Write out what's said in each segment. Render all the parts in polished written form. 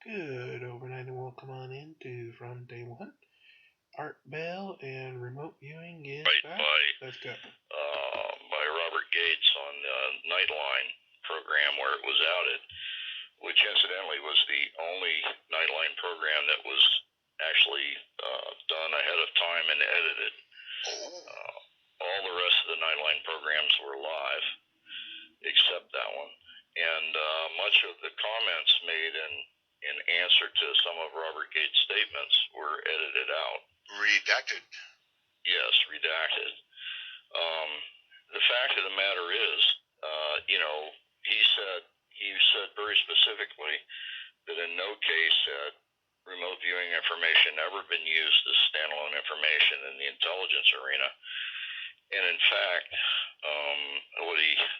Good overnight and welcome on into From Day One. Art Bell and remote viewing is back. Let's go. By Robert Gates on the Nightline program where it was outed, which incidentally was the only Nightline program that was actually done ahead of time and edited. All the rest of the Nightline programs were live, except that one. And much of the comments made in answer to some of Robert Gates' statements were edited out. Redacted. Yes, redacted. The fact of the matter is, he said very specifically that in no case had remote viewing information ever been used as standalone information in the intelligence arena. And in fact,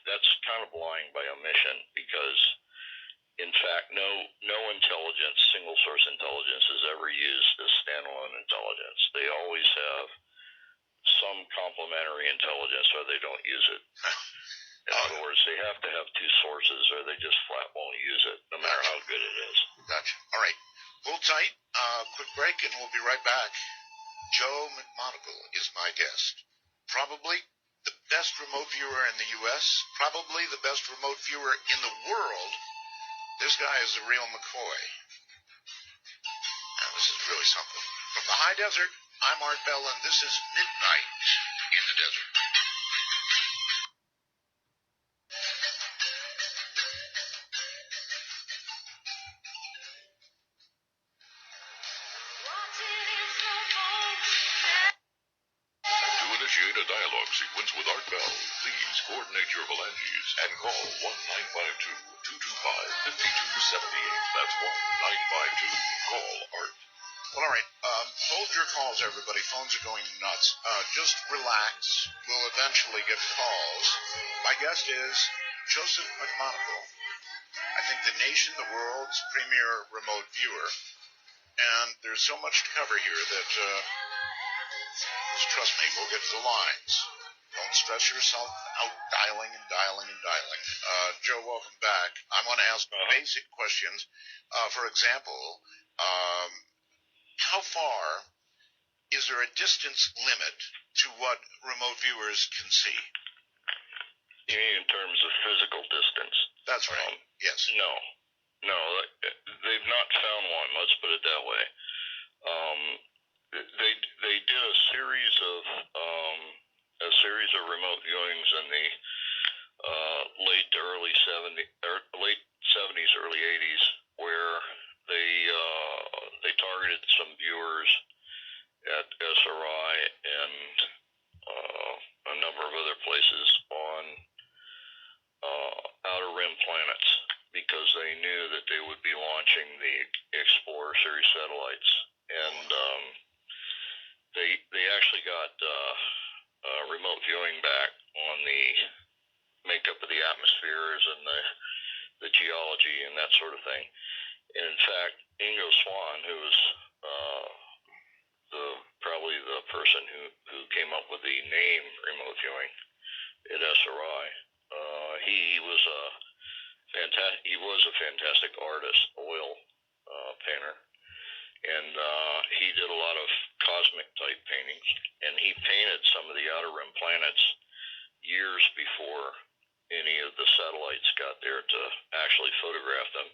that's kind of lying by omission, because in fact, no intelligence, single source intelligence, is ever used as standalone intelligence. They always have some complementary intelligence, or they don't use it. In other words, they have to have two sources, or they just flat won't use it, no matter how good it is. Gotcha. All right. Hold tight. Quick break, and we'll be right back. Joe McMonagle is my guest. Probably the best remote viewer in the U.S., probably the best remote viewer in the world. This guy is a real McCoy. Now, this is really something. From the high desert, I'm Art Bell, and this is Midnight in the Desert. To initiate a dialogue sequence with Art Bell, please coordinate your phalanges and call 1-952-225-5278. That's 1-952-CALL ART. Well, all right. Hold your calls, everybody. Phones are going nuts. Just relax. We'll eventually get calls. My guest is Joseph McMonagle. I think the nation, the world's premier remote viewer. And there's so much to cover here that, just trust me, we'll get to the lines. Don't stress yourself out dialing and dialing and dialing. Joe, welcome back. I want to ask basic questions. For example, how far is there a distance limit to what remote viewers can see? You mean in terms of physical distance? That's right. Yes. No, they've not found one. Let's put it that way. They did a series of remote viewings in the late 70s, early 80s, where they targeted some viewers at SRI and a number of other places on outer rim planets, because they knew that they would be launching the Explorer series satellites, and they actually got remote viewing back on the makeup of the atmospheres and the geology and that sort of thing. And in fact, Ingo Swann, who was probably the person who came up with the name remote viewing at SRI, he was a fantastic artist, oil painter, and he did a lot of cosmic type paintings, and he painted some of the outer rim planets years before any of the satellites got there to actually photograph them.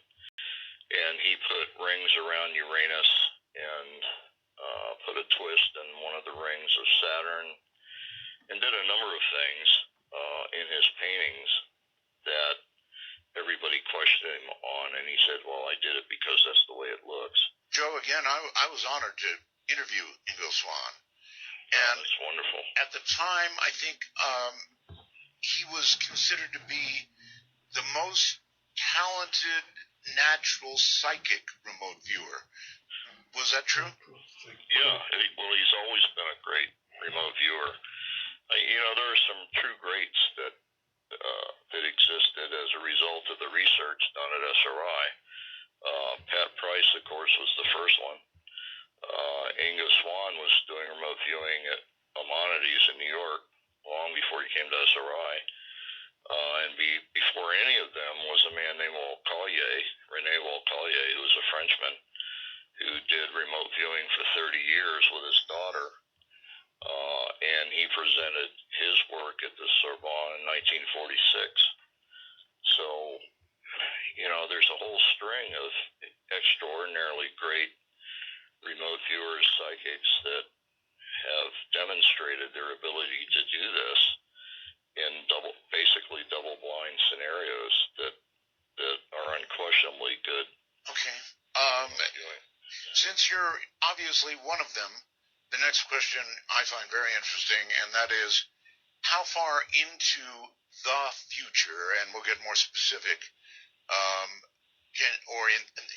And he put rings around Uranus and put a twist in one of the rings of Saturn, and did a number of things in his paintings that everybody questioned him on, and he said, well, I did it because that's the way it looks. Joe, again, I was honored to interview Ingo Swann. And that's wonderful. At the time, I think he was considered to be the most talented natural psychic remote viewer. Was that true? Yeah. Well, he's always been a great remote viewer. There are some true greats that existed as a result of the research done at SRI. Pat Price, of course, was the first one. Ingo Swann was doing remote viewing at Maimonides in New York long before he came to SRI. And before any of them was a man named René Walcallier, who was a Frenchman, presented his work at the Sorbonne in 1946. So, there's a whole string of extraordinarily great remote viewers, psychics, that have demonstrated their ability to do this in basically double-blind scenarios that are unquestionably good. Okay. Since you're obviously one of them, the next question I find very interesting, and that is, how far into the future, and we'll get more specific,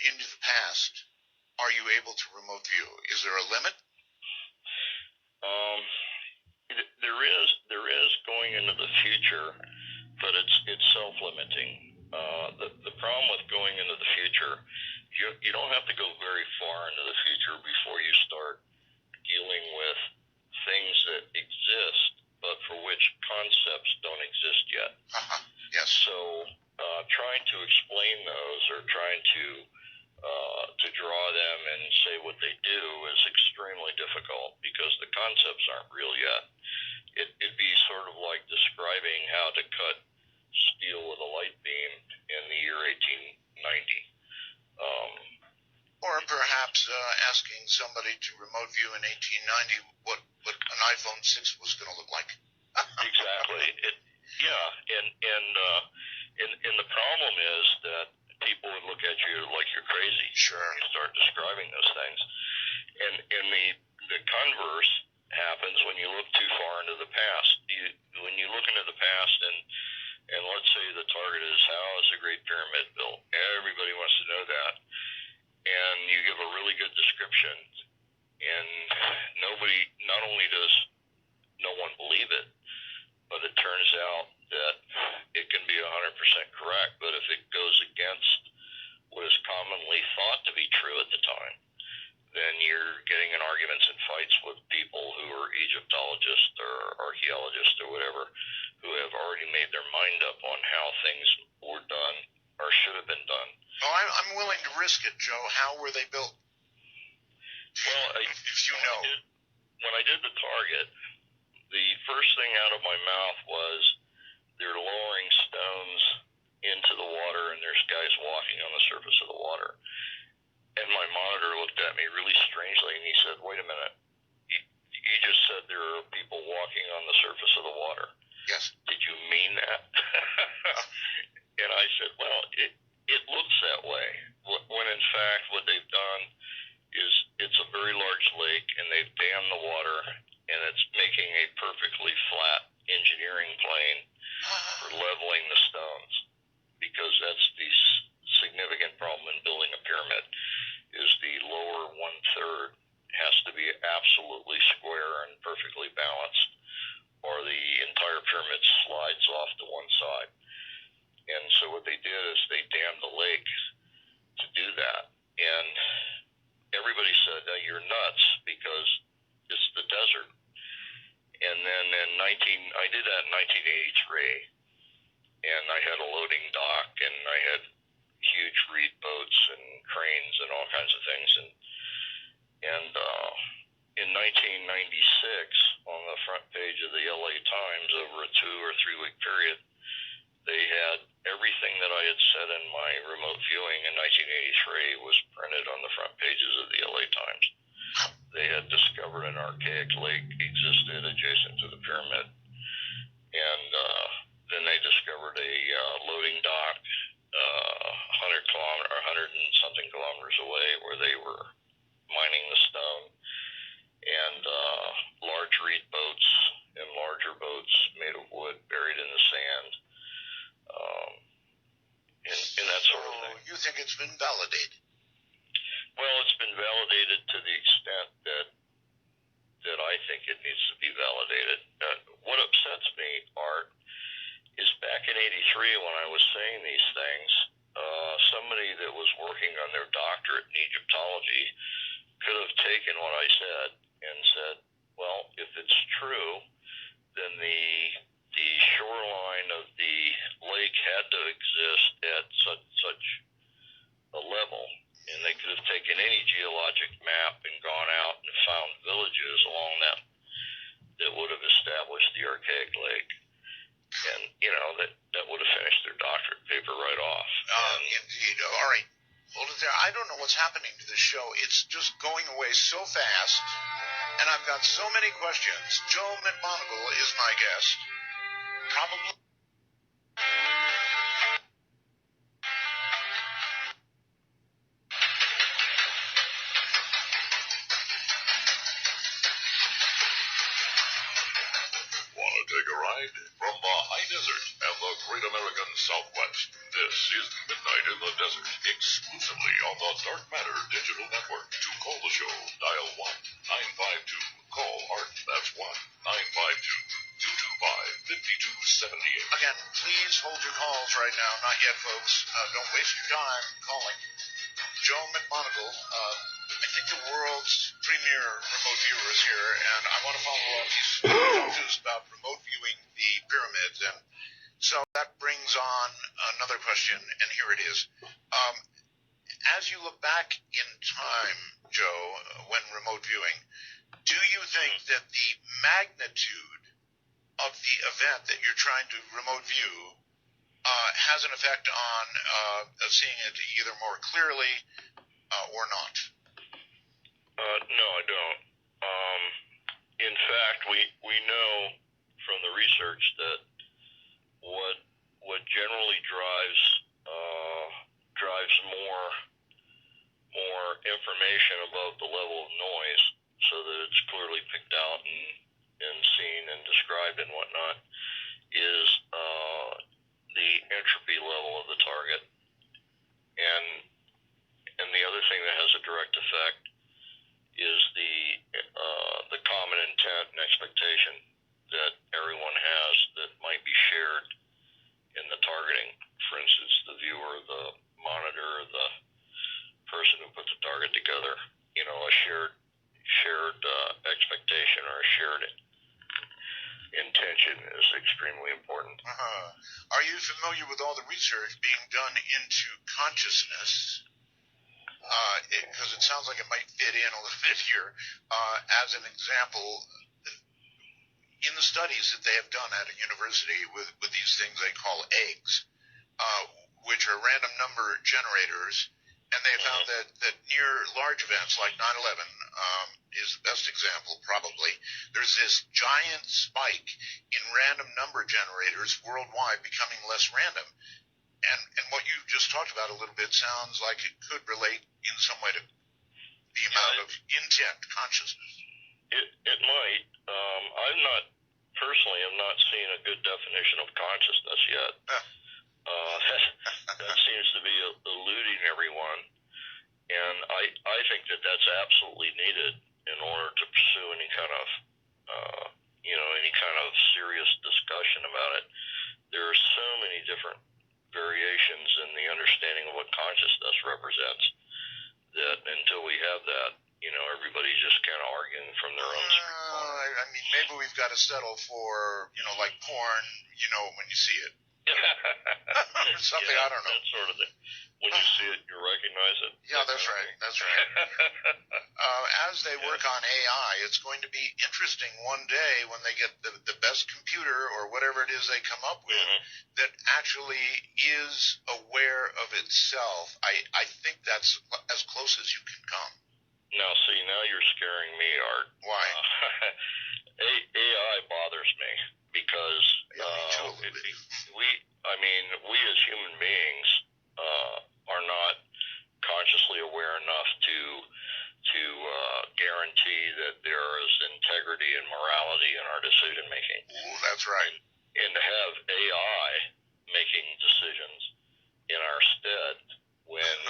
into the past, are you able to remote view? Is there a limit? There is going into the future, but it's self-limiting. The problem with going into the future, you don't have to go very far into the future before you start dealing with things that exist, but for which concepts don't exist yet. Yes. So trying to explain those, or trying to draw them and say what they do, is extremely difficult because the concepts aren't real yet. It'd be sort of like describing how to cut steel with a light beam in the year 1890. Or perhaps asking somebody to remote view in 1890 what an iPhone 6 was going to look like. Exactly. And the problem is that people would look at you like you're crazy. Sure. When you start describing those things. And the converse happens when you look too far into the past. When you look into the past, and let's say the target is, how is the Great Pyramid built? Everybody wants to know that. And you give a really good description, and not only does no one believe it, but it turns out that it can be 100% correct, but if it goes against what is commonly thought to be true at the time, then you're getting in arguments and fights with people who are Egyptologists or archaeologists or whatever, who have already made their mind up on how things were done or should have been done. Oh, I'm willing to risk it, Joe. How were they built? Well, if you know. When I did the target, the first thing out of my mouth was, they're lowering stones into the water, and there's guys walking on the surface of the water. And my monitor looked at me really strangely, and he said, wait a minute, you just said there are people walking on the surface of the water. Yes. Did you mean that? And I said, well, it looks that way. When in fact what they've done is, it's a very large lake, and they've dammed the water, and it's making a perfectly flat engineering plane for leveling the stones, because that's the significant problem in building a pyramid, is the lower 1/3 has to be absolutely square and perfectly balanced, or the entire pyramid slides off to one side. And so what they did is they dammed the lake to do that, and everybody said, no, you're nuts, because it's the desert. And then I did that in 1983, and I had a loading dock, and I had huge reed boats and cranes and all kinds of things. And in 1996, on the front page of the LA Times, over a 2 or 3 week period, they had everything that I had said in my remote viewing in 1983 was printed on the front pages of the LA Times. They had discovered an archaic lake existed adjacent to the pyramid, and then they discovered a loading dock 100 and something kilometers away, where they were mining the stone, and large reed boats and larger boats made of wood buried in the sand, and that sort of thing. You think it's been validated? Well, it's been validated to the extent that I think it needs to be validated. What upsets me, Art, is back in '83 when I was saying these things, somebody that was working on their doctorate in Egyptology could have taken what I said and said, well, if it's true, then the shoreline of the lake had to exist at such a level, and they could have taken any geologic map and gone out and found villages along that would have established the the archaic leg. And, that would have finished their doctorate paper right off. Indeed. All right. Hold it there. I don't know what's happening to the show. It's just going away so fast, and I've got so many questions. Joe McMonagle is my guest. Probably. Want to take a ride? From the high desert and the great American Southwest, this is Midnight in the Desert, exclusively on the Dark Matter Digital Network. To call the show, dial 1-952-CALL ART. That's 1-952-225-5278. Again, please hold your calls right now. Not yet, folks. Don't waste your time calling. Joe McMonagle, I think the world's premier remote viewer is here, and I want to follow up these news about remote viewing the pyramids. And so that brings on another question, and here it is. As you look back in time, Joe, when remote viewing, do you think that the magnitude of the event that you're trying to remote view has an effect on seeing it either more clearly or not? No, I don't. In fact, we know from the research that what generally drives more information above the level of noise, so that it's clearly picked out and seen and described and whatnot, is the entropy level of the target. And the other thing that has a direct effect is the common intent and expectation that everyone has that might be shared in the targeting. For instance, the viewer, the monitor, the person who put the target together, a shared expectation or a shared intention is extremely important. Are you familiar with all the research being done into consciousness? Because it sounds like it might fit in a little bit here. As an example, in the studies that they have done at a university with these things they call eggs, which are random number generators, and they found that near large events like 9/11 is the best example probably. There's this giant spike in random number generators worldwide becoming less random. And what you just talked about a little bit sounds like it could relate in some way to the amount of intent consciousness. It might. I'm not seeing a good definition of consciousness yet. That seems to be eluding everyone, and I think that that's absolutely needed in order to pursue any kind of serious discussion about it. There are so many different variations in the understanding of what consciousness represents that until we have that, everybody's just kind of arguing from their own street. I mean, maybe we've got to settle for, like porn, when you see it. Or something, I don't know. That sort of thing. When you see it, you recognize it. Yeah, that's right. That's right. As they work on AI, it's going to be interesting one day when they get the best computer or whatever it is they come up with that actually is aware of itself. I think that's as close as you can come. Now, see, now you're scaring me, Art. Why? AI bothers me because we as human beings are not consciously aware enough to guarantee that there is integrity and morality in our decision making. Ooh, that's right. And to have AI making decisions in our stead when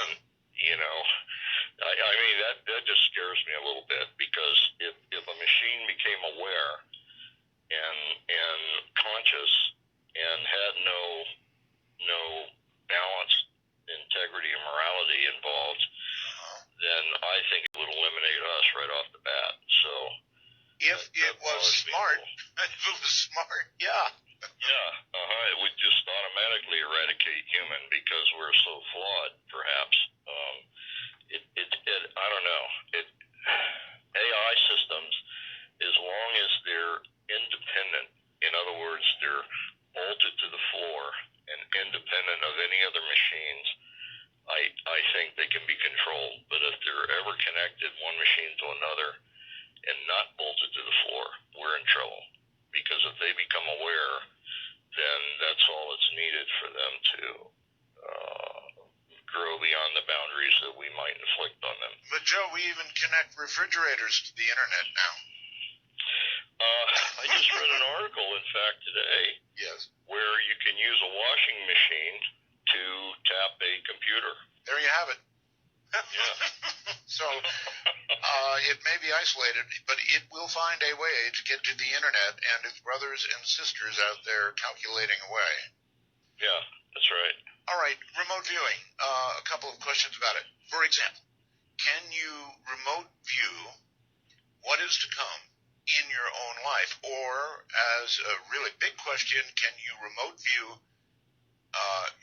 that just scares me a little bit, because if a machine became aware and conscious and had no balance, integrity, and morality involved, then I think it would eliminate us right off the bat. So if it was smart, yeah. Yeah, it would just automatically eradicate human because we're so flawed, perhaps. I don't know. AI systems, as long as they're independent in they're bolted to the floor and independent of any other machines, I think they can be controlled. But if they're ever connected one machine to another and not bolted to the floor, we're in trouble. Because if they become aware, then that's all that's needed for them to grow beyond the boundaries that we might inflict on them. But Joe, we even connect refrigerators to the internet now. I just read an article, in fact, today, Yes. where you can use a washing machine to tap a computer. There you have it. Yeah. So it may be isolated, but it will find a way to get to the internet and its brothers and sisters out there calculating away. Yeah, that's right. All right, remote viewing. A couple of questions about it. For example, can you remote view what is to come in your own life? Or, as a really big question, can you remote view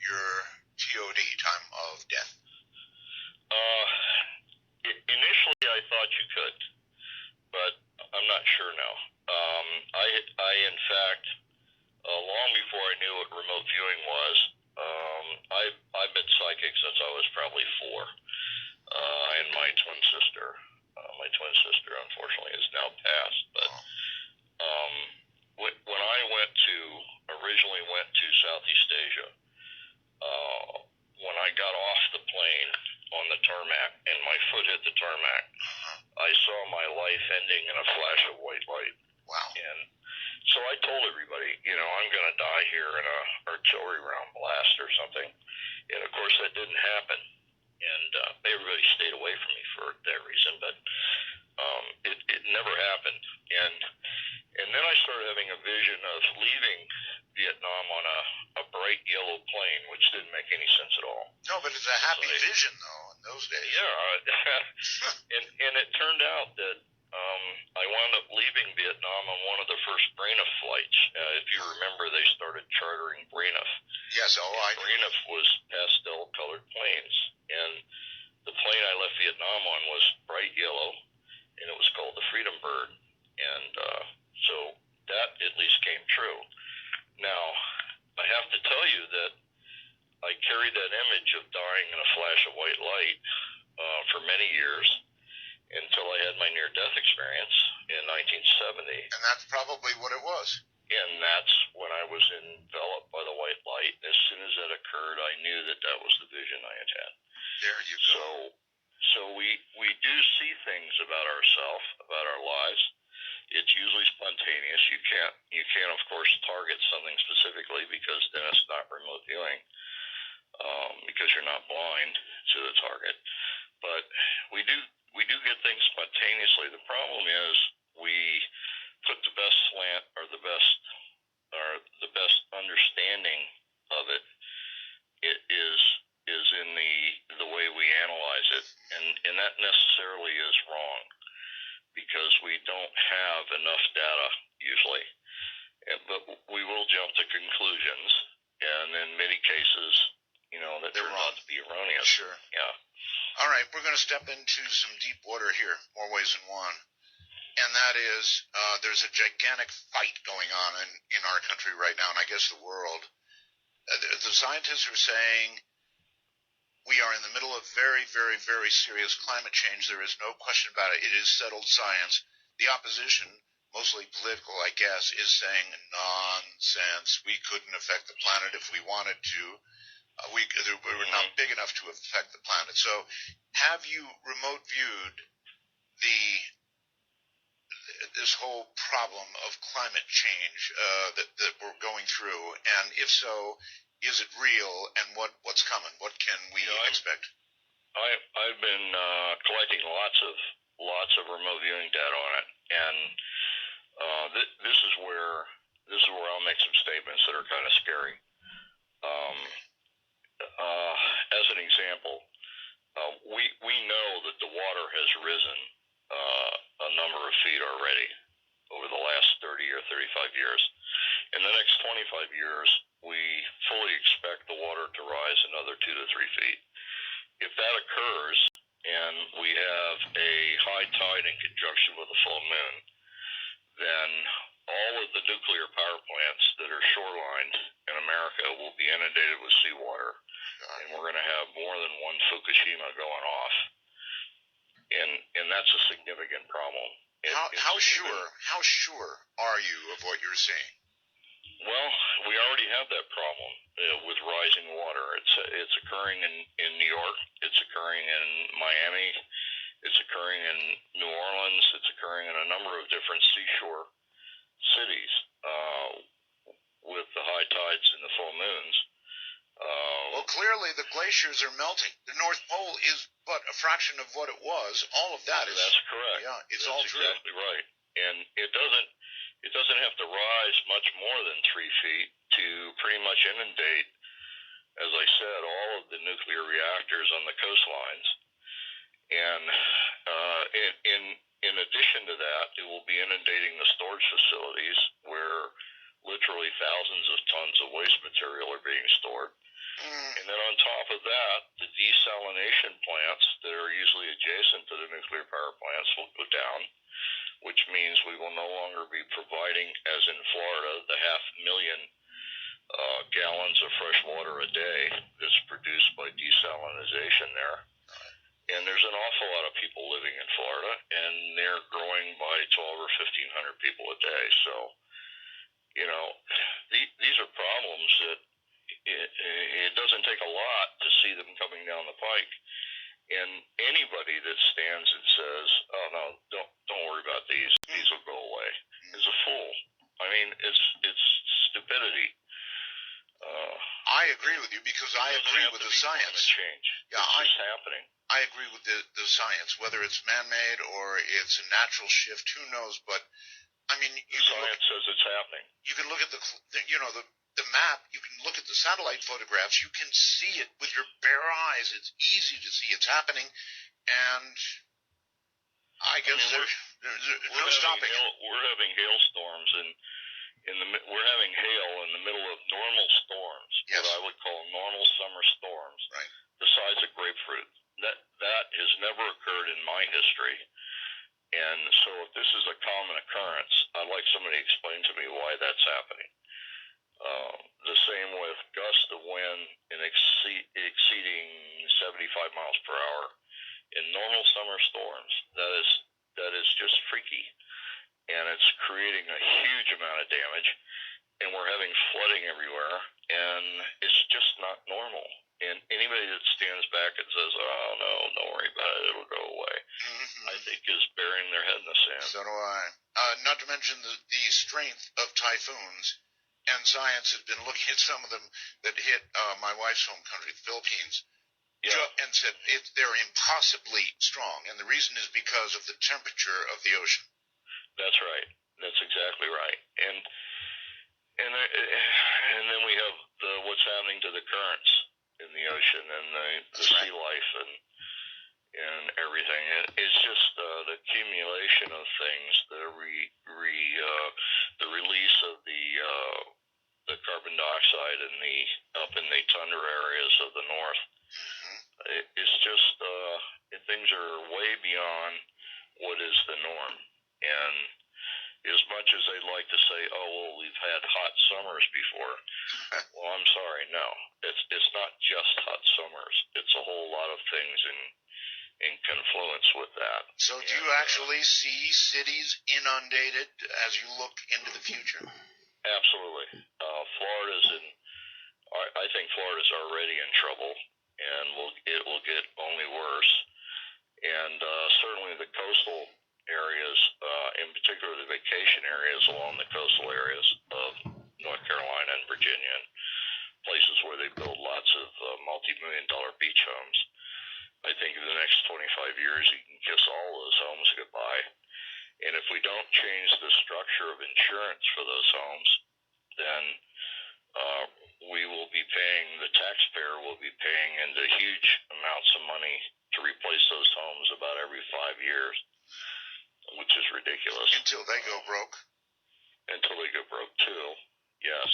your TOD, time of death? Initially, I thought you could, but I'm not sure now. I in fact, long before I knew what remote viewing was, I've been psychic since I was probably 4. And my twin sister, unfortunately, is now passed. But when I originally went to Southeast Asia, when I got off the plane on the tarmac and my foot hit the tarmac, I saw my life ending in a flash of white light. Wow. And so I told everybody, I'm going to die here in a artillery round blast or something. And of course that didn't happen. And everybody stayed away from me for that reason, but it never happened. And then I started having a vision of leaving Vietnam on a bright yellow plane, which didn't make any sense at all. No, but it's a happy vision, though, in those days. Yeah. and it turned out that I wound up leaving Vietnam on one of the first Braniff flights. If you remember, they started chartering Braniff. Yes, Braniff was pastel-colored planes. And the plane I left Vietnam on was bright yellow, and it was called the Freedom Bird. And so that at least came true. Now, I have to tell you that I carried that image of dying in a flash of white light for many years until I had my near-death experience in 1970. And that's probably what it was. And that's when I was enveloped by the white light. As soon as that occurred, I knew that that was the vision I had had. There you go. So we do see things about ourselves, about our lives. It's usually spontaneous. You can't of course target something specifically, because then it's not remote viewing, because you're not blind to the target. But we do get things spontaneously. The problem is we put the best slant or the best understanding of it. It is in the way we analyze it, and that necessarily is wrong, because we don't have enough data usually. But we will jump to conclusions, and in many cases, that turn out to be erroneous. Sure. Yeah. All right, we're going to step into some deep water here, more ways than one. And that is, there's a gigantic fight going on in our country right now, and I guess the world. The scientists are saying we are in the middle of very, very, very serious climate change. There is no question about it. It is settled science. The opposition, mostly political, I guess, is saying nonsense. We couldn't affect the planet if we wanted to. We were not big enough to affect the planet. So have you remote viewed this whole problem of climate change that we're going through? And if so, is it real, and what's coming? What can we expect? I've been collecting lots of remote viewing data on it, and this is where I'll make some statements that are kind of scary. As an example, we know that the water has risen a number of feet already over the last 30 or 35 years. In the next 25 years, we fully expect the water to rise another 2 to 3 feet. If that occurs, and we have a high tide in conjunction with a full moon, then all of the nuclear power plants that are America will be inundated with seawater, and we're going to have more than one Fukushima going off, and that's a significant problem. How sure are you of what you're seeing? Well, we already have that problem with rising water. It's occurring in New York. It's occurring in Miami. It's occurring in New Orleans. It's occurring in a number of different seashore cities with the high tides and the full moons. Well, clearly the glaciers are melting. The North Pole is but a fraction of what it was. All of that is... That's correct. Yeah, it's That's all true. Exactly right. And it doesn't have to rise much more than 3 feet to pretty much inundate, as I said, all of the nuclear reactors on the coastlines. And in addition to that, it will be inundating the storage facilities where literally thousands of tons of waste material are being stored. And then on top of that, the desalination plants that are usually adjacent to the nuclear power plants will go down, which means we will no longer be providing, as in Florida, the 500,000 gallons of fresh water a day that's produced by desalination there. And there's an awful lot of people living in Florida, and they're growing by 12 or 1,500 people a day. So, these are problems that it doesn't take a lot to see them coming down the pike. And anybody that stands and says, "Oh no, don't worry about these will go away," is a fool. I mean, it's stupidity. I agree with you because I agree with the science. Change. Yeah, it's happening. I agree with the science, whether it's man-made or it's a natural shift. Who knows? But I mean, science says it's happening. You can look at the map. You can look at the satellite photographs. You can see it with your bare eyes. It's easy to see it's happening, and I guess there's no stopping it. We're having hailstorms we're having hail in the middle of normal storms, yes. What I would call normal summer storms, right. The size of grapefruit. That has never occurred in my history. And so if this is a common occurrence, I'd like somebody to explain to me why that's happening. The same with gusts of wind exceeding 75 miles per hour in normal summer storms. That is just freaky. And it's creating a huge amount of damage, and we're having flooding everywhere, and it's just not normal. And anybody that stands back and says, "Oh no, don't worry about it, it'll go away," I think is burying their head in the sand. So do I. Not to mention the strength of typhoons, and science has been looking at some of them that hit my wife's home country, the Philippines, and said they're impossibly strong, and the reason is because of the temperature of the ocean. That's right. That's exactly right. And then we have what's happening to the currents in the ocean and the sea life and everything. And it's just the accumulation of things, the release of the carbon dioxide up in the tundra areas of the north. It's just things are way beyond what is the norm. And as much as they'd like to say, "Oh, well, we've had hot summers before," well, I'm sorry, no. It's not just hot summers. It's a whole lot of things in confluence with that. So do you actually see cities inundated as you look into the future? Absolutely. I think Florida's already in trouble, and it will get only worse. And certainly the coastal areas, in particular the vacation areas along the coastal areas of North Carolina and Virginia, and places where they build lots of multi-million-dollar beach homes. I think in the next 25 years you can kiss all those homes goodbye. And if we don't change the structure of insurance for those homes, then the taxpayer will be paying into huge amounts of money to replace those homes about every 5 years, which is ridiculous. Until they go broke. Until they go broke too, yes.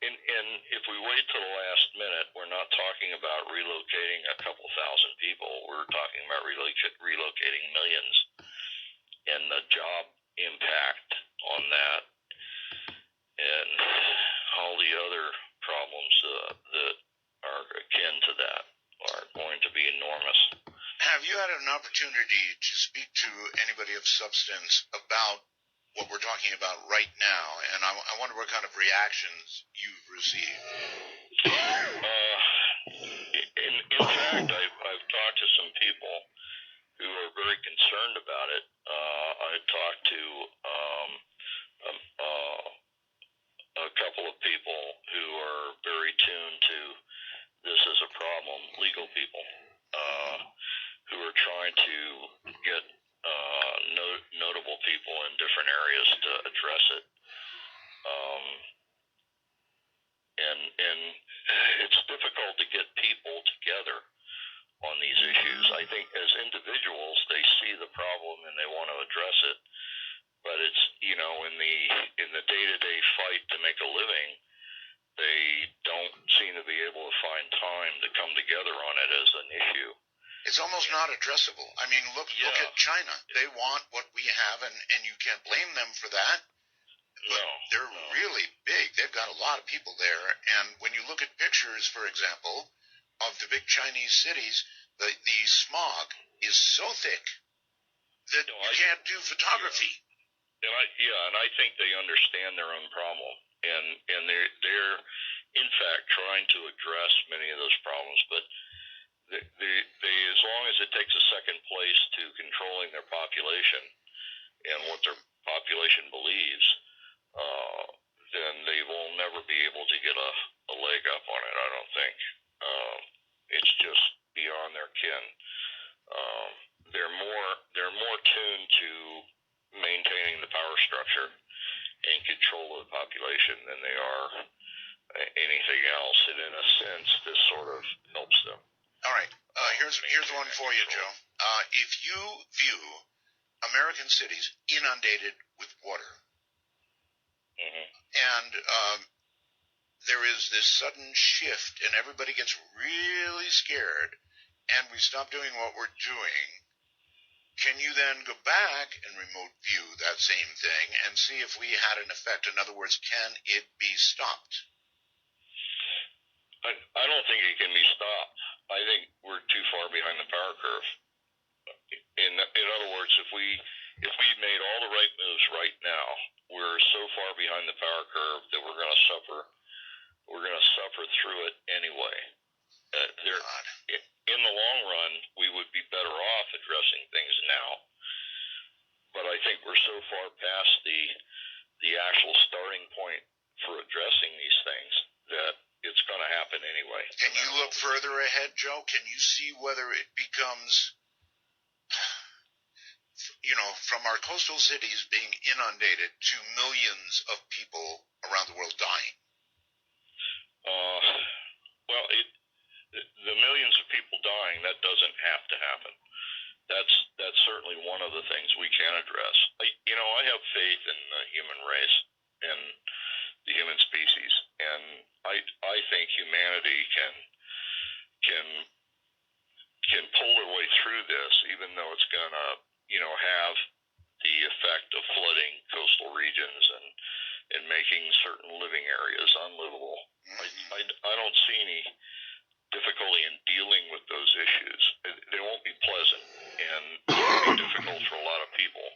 And if we wait till the last minute, we're not talking about relocating a couple thousand people. We're talking about relocating millions, and the job impact on that. And oh had an opportunity to speak to anybody of substance about what we're talking about right now, and I wonder what kind of reactions you've received. In fact, I've talked to some people who are very concerned about it. I talked to a couple of people who are very tuned to this as a problem, legal people, who are trying to get notable people in different areas to address it. And it's difficult to get people together on these issues. I think as individuals, they see the problem and they want to address it, but it's, in the day-to-day fight to make a living, they don't seem to be able to find time to come together on it as an issue. It's almost not addressable. I mean, look at China. They want what we have, and you can't blame them for that. But they're really big. They've got a lot of people there. And when you look at pictures, for example, of the big Chinese cities, the smog is so thick that you can't do photography. And I think they understand their own problem, and they're in fact trying to address many of those problems. But they as long as it takes a second place to controlling their population and what their population believes, then they will never be able to get a leg up on it. I don't think. It's just beyond their kin. They're more tuned to maintaining the power structure and control of the population than they are anything else. And in a sense, this sort of helps them. All right. Here's one for you, Joe. If you view American cities inundated with water, and there is this sudden shift, and everybody gets really scared, and we stop doing what we're doing, can you then go back and remote view that same thing and see if we had an effect? In other words, can it be stopped? I don't think it can be stopped. I think we're too far behind the power curve. In other words, if we made all the right moves right now, we're so far behind the power curve that we're going to suffer. We're going to suffer through it anyway. In the long run, we would be better off addressing things now. But I think we're so far past the actual starting point for addressing these things that it's going to happen anyway. Can you look further ahead, Joe? Can you see whether it becomes, from our coastal cities being inundated to millions of people around the world dying? Well, the millions of people dying, that doesn't have to happen. That's certainly one of the things we can address. I have faith in the human race and the human species, and I think humanity can pull their way through this, even though it's gonna have the effect of flooding coastal regions and making certain living areas unlivable. I don't see any difficulty in dealing with those issues. They won't be pleasant, and it'll be difficult for a lot of people.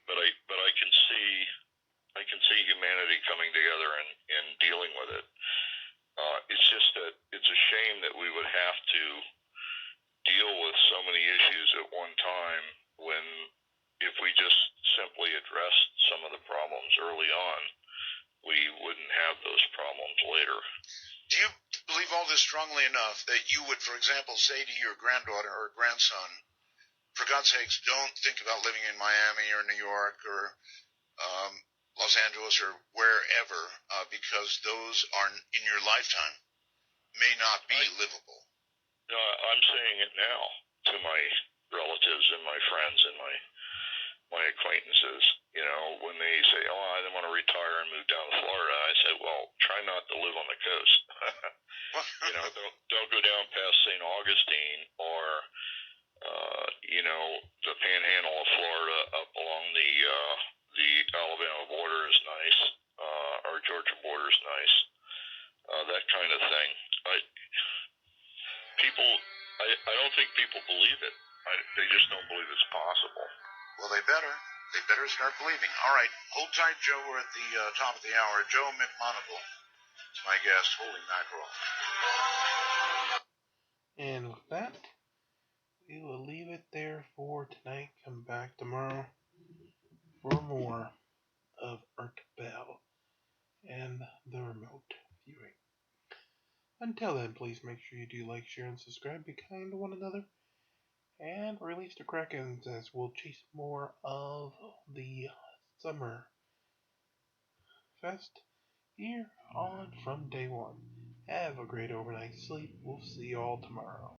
But I can see humanity coming together and dealing with it. It's just that it's a shame that we would have to deal with so many issues at one time, when if we just simply addressed some of the problems early on, we wouldn't have those problems later. Do you believe all this strongly enough that you would, for example, say to your granddaughter or grandson, for God's sakes, don't think about living in Miami or New York or Los Angeles or wherever, because those are, in your lifetime, may not be livable? No, I'm saying it now to my relatives and my friends and my acquaintances. When they say, "Oh, I want to retire and move down to Florida," I say, "Well, try not to live on the coast. Don't go down past St. Augustine or the Panhandle of Florida up along the Alabama border is nice, or Georgia border is nice. That kind of thing." I don't think people believe it. They just don't believe it's possible. Well, they better. They better start believing. All right, hold tight, Joe. We're at the top of the hour. Joe McMonagle is my guest. Holy mackerel. And with that, we will leave it there for tonight. Come back tomorrow for more of Art Bell and the remote viewing. Until then, please make sure you do like, share, and subscribe. Be kind to one another. And release the Krakens as we'll chase more of the Summer Fest here on From Day One. Have a great overnight sleep. We'll see you all tomorrow.